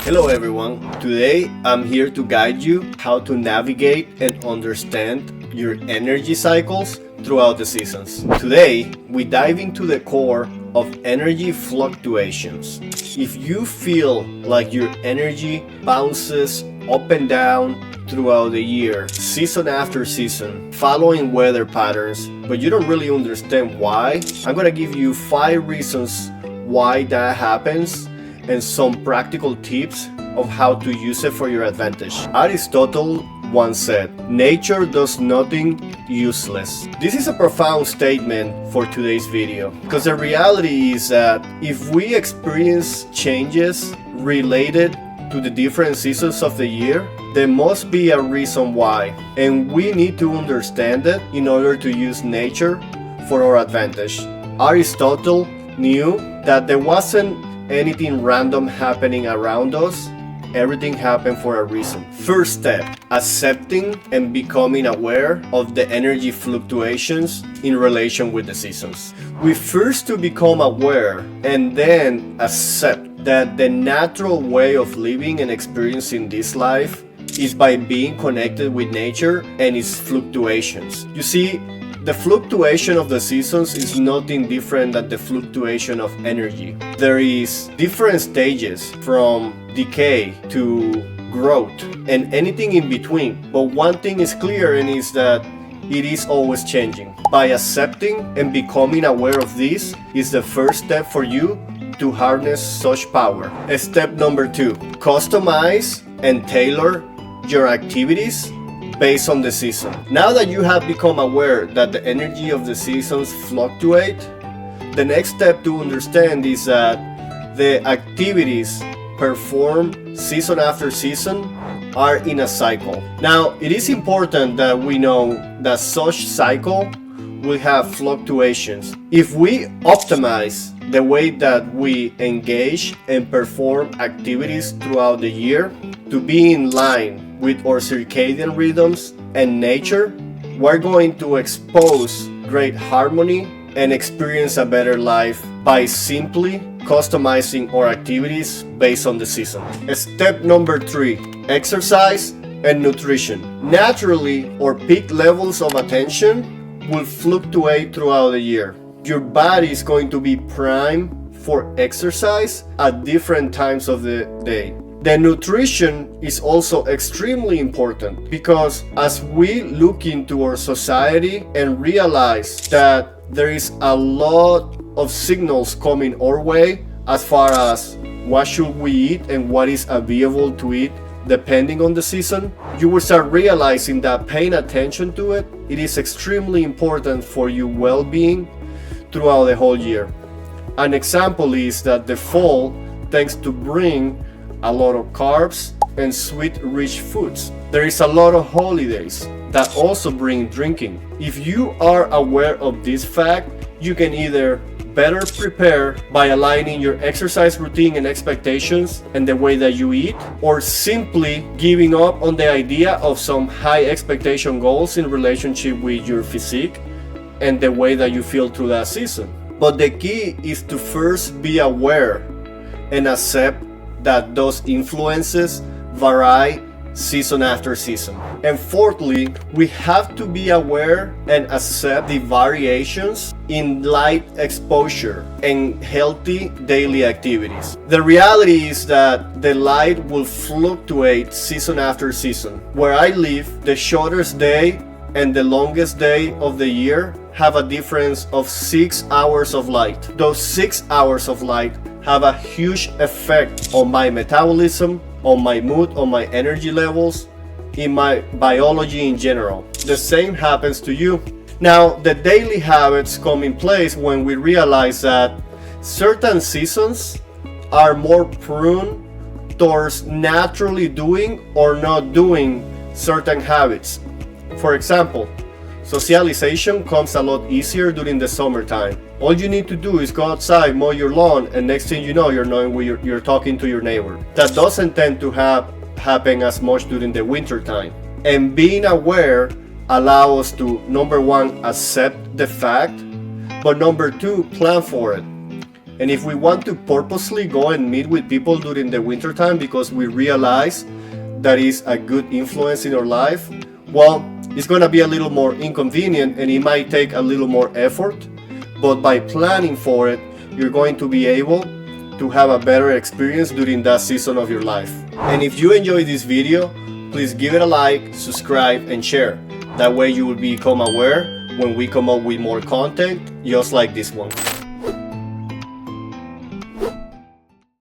Hello everyone, today I'm here to guide you how to navigate and understand your energy cycles throughout the seasons. Today we dive into the core of energy fluctuations. If you feel like your energy bounces up and down throughout the year, season after season, following weather patterns, but you don't really understand why, I'm gonna give you 5 reasons why that happens and some practical tips of how to use it for your advantage. Aristotle once said, "Nature does nothing useless." This is a profound statement for today's video, because the reality is that if we experience changes related to the different seasons of the year, there must be a reason why, and we need to understand it in order to use nature for our advantage. Aristotle knew that there wasn't anything random happening around us. Everything happened for a reason. First step, accepting and becoming aware of the energy fluctuations in relation with the seasons. We first to become aware and then accept that the natural way of living and experiencing this life is by being connected with nature and its fluctuations. You see, the fluctuation of the seasons is nothing different than the fluctuation of energy. There is different stages from decay to growth and anything in between. But one thing is clear, and is that it is always changing. By accepting and becoming aware of this is the first step for you to harness such power. Step number 2, customize and tailor your activities based on the season. Now that you have become aware that the energy of the seasons fluctuate, the next step to understand is that the activities performed season after season are in a cycle. Now, it is important that we know that such cycle will have fluctuations. If we optimize the way that we engage and perform activities throughout the year to be in line with our circadian rhythms and nature, we're going to expose great harmony and experience a better life by simply customizing our activities based on the season. Step number 3, exercise and nutrition. Naturally, our peak levels of attention will fluctuate throughout the year. Your body is going to be primed for exercise at different times of the day. The nutrition is also extremely important, because as we look into our society and realize that there is a lot of signals coming our way as far as what should we eat and what is available to eat depending on the season, you will start realizing that paying attention to it, it is extremely important for your well-being throughout the whole year. An example is that the fall tends to bring a lot of carbs and sweet-rich foods. There is a lot of holidays that also bring drinking. If you are aware of this fact, you can either better prepare by aligning your exercise routine and expectations and the way that you eat, or simply giving up on the idea of some high expectation goals in relationship with your physique and the way that you feel through that season. But the key is to first be aware and accept that those influences vary season after season. And fourthly, we have to be aware and accept the variations in light exposure and healthy daily activities. The reality is that the light will fluctuate season after season. Where I live, the shortest day and the longest day of the year have a difference of 6 hours of light. Those 6 hours of light have a huge effect on my metabolism, on my mood, on my energy levels, in my biology in general. The same happens to you. Now, the daily habits come in place when we realize that certain seasons are more prone towards naturally doing or not doing certain habits. For example, socialization comes a lot easier during the summertime. All you need to do is go outside, mow your lawn, and next thing you know, you're talking to your neighbor. That doesn't tend to happen as much during the winter time. And being aware allows us to, number 1, accept the fact, but number 2, plan for it. And if we want to purposely go and meet with people during the winter time because we realize that is a good influence in our life, well, it's going to be a little more inconvenient and it might take a little more effort, but by planning for it, you're going to be able to have a better experience during that season of your life. And if you enjoyed this video, please give it a like, subscribe, and share. That way you will become aware when we come up with more content just like this one.